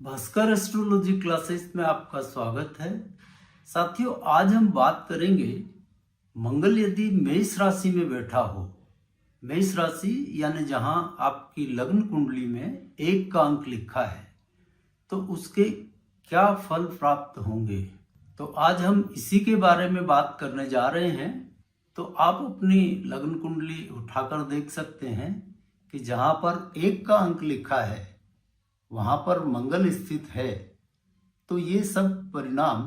Bhaskar astrology classes में आपका स्वागत है। साथियों, आज हम बात करेंगे मंगल यदि मेष राशि में बैठा हो। मेष राशि यानी जहां आपकी लग्न कुंडली में 1 का अंक लिखा है तो उसके क्या फल प्राप्त होंगे। तो आज हम इसी के बारे में बात करने जा रहे हैं। तो आप अपनी लग्न कुंडली उठाकर देख सकते हैं कि जहां पर 1 का अंक लिखा है वहां पर मंगल स्थित है, तो ये सब परिणाम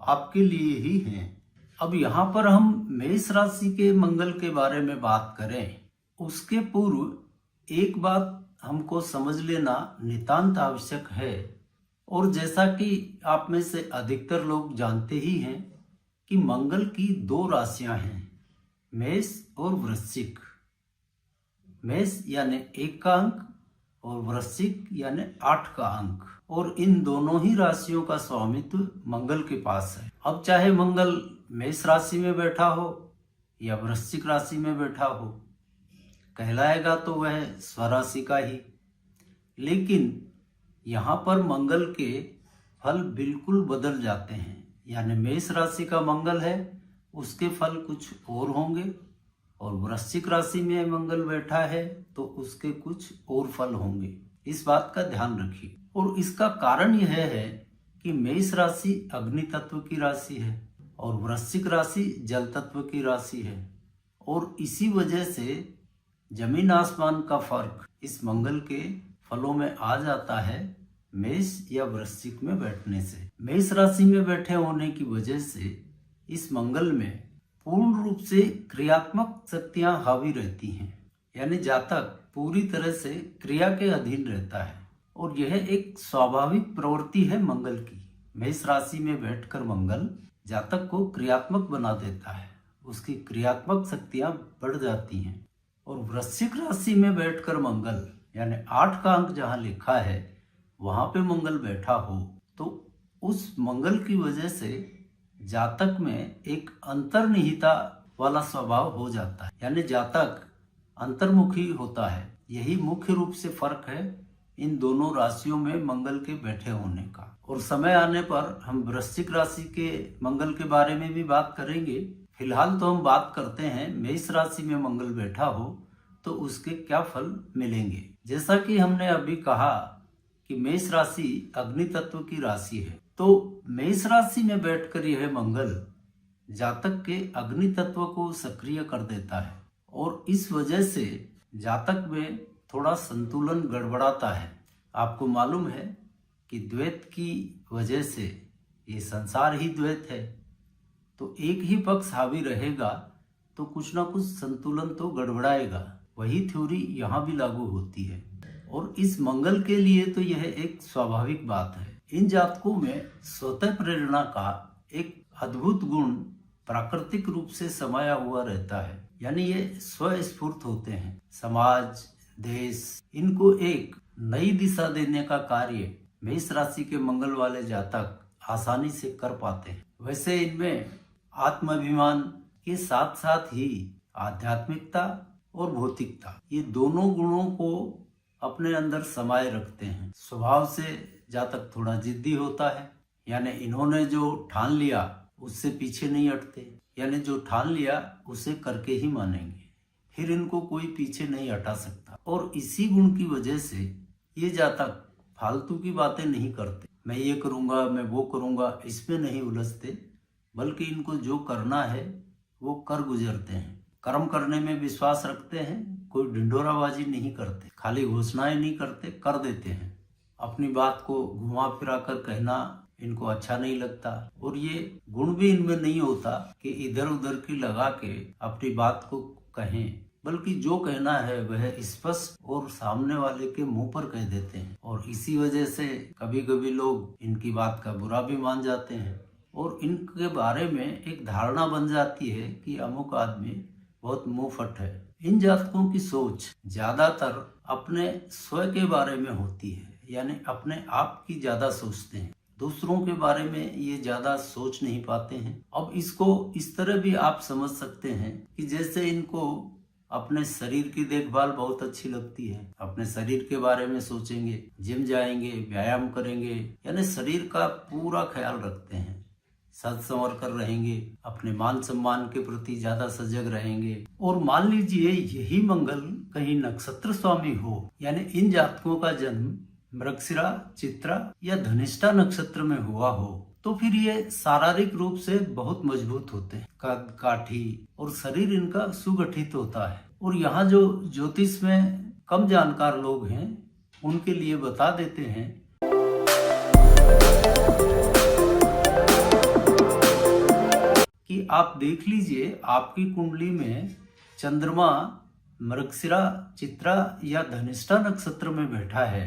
आपके लिए ही हैं। अब यहाँ पर हम मेष राशि के मंगल के बारे में बात करें, उसके पूर्व एक बात हमको समझ लेना नितांत आवश्यक है। और जैसा कि आप में से अधिकतर लोग जानते ही हैं कि मंगल की 2 राशियां हैं, मेष और वृश्चिक। मेष यानी 1 का अंक और वृश्चिक यानी 8 का अंक, और इन दोनों ही राशियों का स्वामित्व मंगल के पास है। अब चाहे मंगल मेष राशि में बैठा हो या वृश्चिक राशि में बैठा हो, कहलाएगा तो वह स्वराशि का ही। लेकिन यहाँ पर मंगल के फल बिल्कुल बदल जाते हैं। यानी मेष राशि का मंगल है, उसके फल कुछ और होंगे, और वृश्चिक राशि में मंगल बैठा है तो उसके कुछ और फल होंगे। इस बात का ध्यान रखिए। और इसका कारण यह है कि मेष राशि अग्नि तत्व की राशि है और वृश्चिक राशि जल तत्व की राशि है, और इसी वजह से जमीन आसमान का फर्क इस मंगल के फलों में आ जाता है मेष या वृश्चिक में बैठने से। मेष राशि में बैठे होने की वजह से इस मंगल में पूर्ण रूप से क्रियात्मक शक्तियां हावी रहती हैं, यानी जातक पूरी तरह से क्रिया के अधीन रहता है, और यह एक स्वाभाविक प्रवृत्ति है मंगल की। मेष राशि में बैठकर मंगल जातक को क्रियात्मक बना देता है, उसकी क्रियात्मक शक्तियां बढ़ जाती हैं। और वृश्चिक राशि में बैठकर मंगल यानी 8 का अंक जहां लिखा है वहां पे मंगल बैठा हो तो उस मंगल की वजह से जातक में एक अंतर्निहिता वाला स्वभाव हो जाता है, यानी जातक अंतर्मुखी होता है। यही मुख्य रूप से फर्क है इन दोनों राशियों में मंगल के बैठे होने का। और समय आने पर हम वृश्चिक राशि के मंगल के बारे में भी बात करेंगे। फिलहाल तो हम बात करते हैं मेष राशि में मंगल बैठा हो तो उसके क्या फल मिलेंगे। जैसा कि हमने अभी कहा कि मेष राशि अग्नि तत्व की राशि है, तो मेष राशि में बैठकर यह मंगल जातक के अग्नि तत्व को सक्रिय कर देता है, और इस वजह से जातक में थोड़ा संतुलन गड़बड़ाता है। आपको मालूम है कि द्वैत की वजह से ये संसार ही द्वैत है, तो एक ही पक्ष हावी रहेगा तो कुछ ना कुछ संतुलन तो गड़बड़ाएगा। वही थ्योरी यहाँ भी लागू होती है, और इस मंगल के लिए तो यह एक स्वाभाविक बात है। इन जातकों में स्वतः प्रेरणा का एक अद्भुत गुण प्राकृतिक रूप से समाया हुआ रहता है, यानी ये स्वस्फूर्त होते हैं। समाज, देश, इनको एक नई दिशा देने का कार्य मेष राशि के मंगल वाले जातक आसानी से कर पाते हैं। वैसे इनमें आत्माभिमान के साथ साथ ही आध्यात्मिकता और भौतिकता, ये दोनों गुणों को अपने अंदर समाये रखते हैं। स्वभाव से जातक थोड़ा जिद्दी होता है, यानी इन्होंने जो ठान लिया उससे पीछे नहीं हटते, यानी जो ठान लिया उसे करके ही मानेंगे, फिर इनको कोई पीछे नहीं हटा सकता। और इसी गुण की वजह से ये जातक फालतू की बातें नहीं करते, मैं ये करूंगा, मैं वो करूंगा, इसमें नहीं उलझते, बल्कि इनको जो करना है वो कर गुजरते हैं। कर्म करने में विश्वास रखते हैं, कोई ढिंढोराबाजी नहीं करते, खाली घोषणाएं नहीं करते, कर देते हैं। अपनी बात को घुमा फिरा कर कहना इनको अच्छा नहीं लगता, और ये गुण भी इनमें नहीं होता कि इधर उधर की लगा के अपनी बात को कहें, बल्कि जो कहना है वह स्पष्ट और सामने वाले के मुंह पर कह देते हैं। और इसी वजह से कभी कभी लोग इनकी बात का बुरा भी मान जाते हैं, और इनके बारे में एक धारणा बन जाती है कि अमुक आदमी बहुत मुंहफट है। इन जातकों की सोच ज्यादातर अपने स्व के बारे में होती है, यानी अपने आप की ज्यादा सोचते हैं, दूसरों के बारे में ये ज्यादा सोच नहीं पाते हैं। अब इसको इस तरह भी आप समझ सकते हैं कि जैसे इनको अपने शरीर की देखभाल बहुत अच्छी लगती है। अपने शरीर के बारे में सोचेंगे, जिम जाएंगे, व्यायाम करेंगे, यानी शरीर का पूरा ख्याल रखते हैं, सज संवर कर रहेंगे, अपने मान सम्मान के प्रति ज्यादा सजग रहेंगे। और मान लीजिए यही मंगल कहीं नक्षत्र स्वामी हो, यानी इन जातकों का जन्म मृगशिरा, चित्रा या धनिष्ठा नक्षत्र में हुआ हो, तो फिर ये शारीरिक रूप से बहुत मजबूत होते हैं, कद काठी और शरीर इनका सुगठित होता है। और यहाँ जो ज्योतिष में कम जानकार लोग हैं उनके लिए बता देते हैं कि आप देख लीजिए आपकी कुंडली में चंद्रमा मृगशिरा, चित्रा या धनिष्ठा नक्षत्र में बैठा है,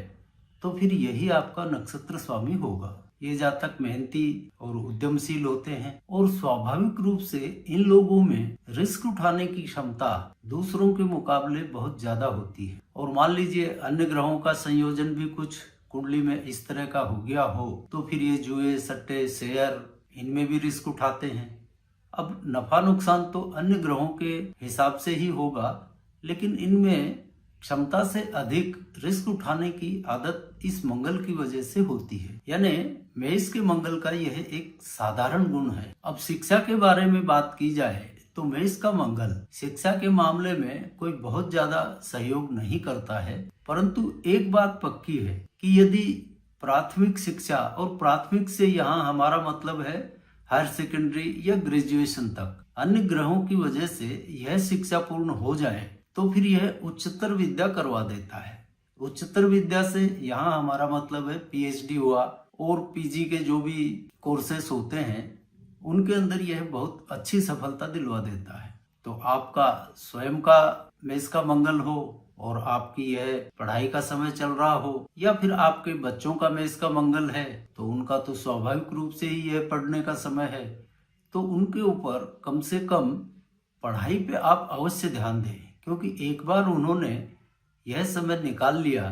तो फिर यही आपका नक्षत्र स्वामी होगा। ये जातक मेहनती और उद्यमशील होते हैं और स्वाभाविक रूप से इन लोगों में रिस्क उठाने की क्षमता दूसरों के मुकाबले बहुत ज्यादा होती है। और मान लीजिए अन्य ग्रहों का संयोजन भी कुछ कुंडली में इस तरह का हो गया हो, तो फिर ये जुए, सट्टे, शेयर, इनमें भी रिस्क उठाते हैं। अब नफा नुकसान तो अन्य ग्रहों के हिसाब से ही होगा, लेकिन इनमें क्षमता से अधिक रिस्क उठाने की आदत इस मंगल की वजह से होती है। यानी मेष के मंगल का यह एक साधारण गुण है। अब शिक्षा के बारे में बात की जाए तो मेष का मंगल शिक्षा के मामले में कोई बहुत ज्यादा सहयोग नहीं करता है, परंतु एक बात पक्की है कि यदि प्राथमिक शिक्षा, और प्राथमिक से यहाँ हमारा मतलब है हायर सेकेंडरी या ग्रेजुएशन तक, अन्य ग्रहों की वजह से यह शिक्षा पूर्ण हो जाए तो फिर यह उच्चतर विद्या करवा देता है। उच्चतर विद्या से यहाँ हमारा मतलब है पीएचडी हुआ और पीजी के जो भी कोर्सेस होते हैं उनके अंदर यह बहुत अच्छी सफलता दिलवा देता है। तो आपका स्वयं का मेष का मंगल हो और आपकी यह पढ़ाई का समय चल रहा हो, या फिर आपके बच्चों का मेष का मंगल है तो उनका तो स्वाभाविक रूप से ही यह पढ़ने का समय है, तो उनके ऊपर कम से कम पढ़ाई पे आप अवश्य ध्यान दें, क्योंकि एक बार उन्होंने यह समय निकाल लिया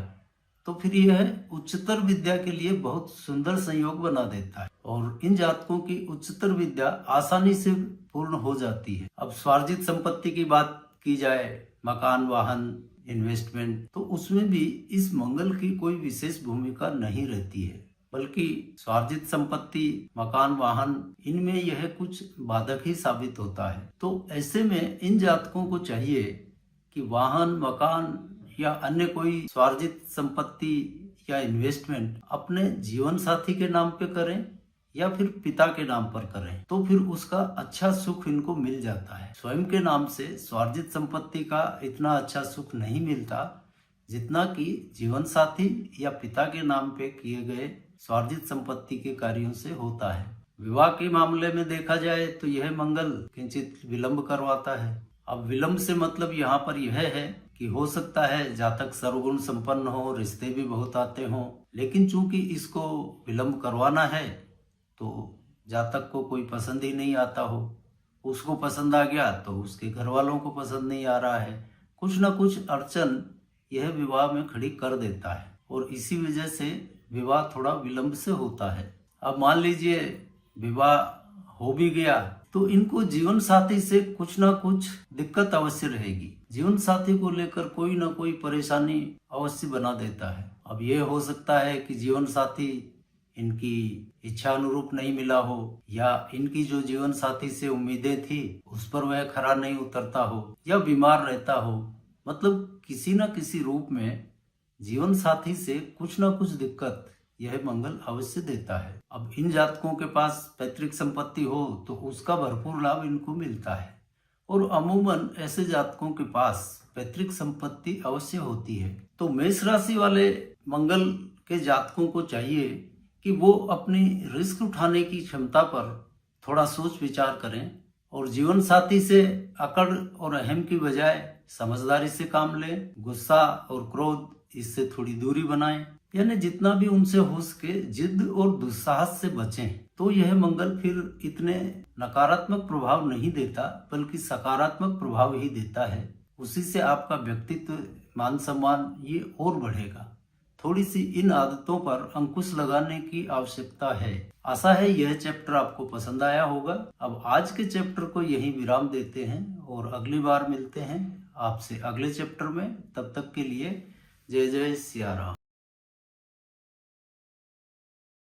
तो फिर यह उच्चतर विद्या के लिए बहुत सुंदर संयोग बना देता है और इन जातकों की उच्चतर विद्या आसानी से पूर्ण हो जाती है। अब स्वार्जित संपत्ति की बात की जाए, मकान, वाहन, इन्वेस्टमेंट, तो उसमें भी इस मंगल की कोई विशेष भूमिका नहीं रहती है, बल्कि स्वार्जित संपत्ति, मकान, वाहन, इनमें यह कुछ बाधक ही साबित होता है। तो ऐसे में इन जातकों को चाहिए कि वाहन, मकान या अन्य कोई स्वार्जित संपत्ति या इन्वेस्टमेंट अपने जीवन साथी के नाम पे करें या फिर पिता के नाम पर करें, तो फिर उसका अच्छा सुख इनको मिल जाता है। स्वयं के नाम से स्वार्जित संपत्ति का इतना अच्छा सुख नहीं मिलता जितना कि जीवन साथी या पिता के नाम पे किए गए स्वार्जित संपत्ति के कार्यों से होता है। विवाह के मामले में देखा जाए तो यह मंगल किंचित विलंब करवाता है। अब विलंब से मतलब यहाँ पर यह है कि हो सकता है जातक सर्वगुण संपन्न हो, रिश्ते भी बहुत आते हों, लेकिन चूंकि इसको विलंब करवाना है तो जातक को कोई पसंद ही नहीं आता हो, उसको पसंद आ गया तो उसके घर वालों को पसंद नहीं आ रहा है, कुछ ना कुछ अड़चन यह विवाह में खड़ी कर देता है और इसी वजह से विवाह थोड़ा विलंब से होता है। अब मान लीजिए विवाह हो भी गया तो इनको जीवन साथी से कुछ ना कुछ दिक्कत अवश्य रहेगी। जीवन साथी को लेकर कोई ना कोई परेशानी अवश्य बना देता है। अब ये हो सकता है कि जीवन साथी इनकी इच्छा अनुरूप नहीं मिला हो, या इनकी जो जीवन साथी से उम्मीदें थी उस पर वह खरा नहीं उतरता हो, या बीमार रहता हो, मतलब किसी न किसी रूप में जीवन साथी से कुछ ना कुछ दिक्कत यह मंगल अवश्य देता है। अब इन जातकों के पास पैतृक संपत्ति हो तो उसका भरपूर लाभ इनको मिलता है और अमूमन ऐसे जातकों के पास पैतृक संपत्ति अवश्य होती है। तो मेष राशि वाले मंगल के जातकों को चाहिए कि वो अपनी रिस्क उठाने की क्षमता पर थोड़ा सोच विचार करें और जीवन साथी से अकड़ और अहम की बजाय समझदारी से काम लें। गुस्सा और क्रोध इससे थोड़ी दूरी बनाएं, यानी जितना भी उनसे हो सके जिद और दुस्साहस से बचें। तो यह मंगल फिर इतने नकारात्मक प्रभाव नहीं देता बल्कि सकारात्मक प्रभाव ही देता है। उसी से आपका व्यक्तित्व, मान सम्मान ये और बढ़ेगा। थोड़ी सी इन आदतों पर अंकुश लगाने की आवश्यकता है। आशा है यह चैप्टर आपको पसंद आया होगा। अब आज के चैप्टर को यहीं विराम देते हैं और अगली बार मिलते हैं। आपसे अगले चैप्टर में। तब तक के लिए जय जय सिया राम।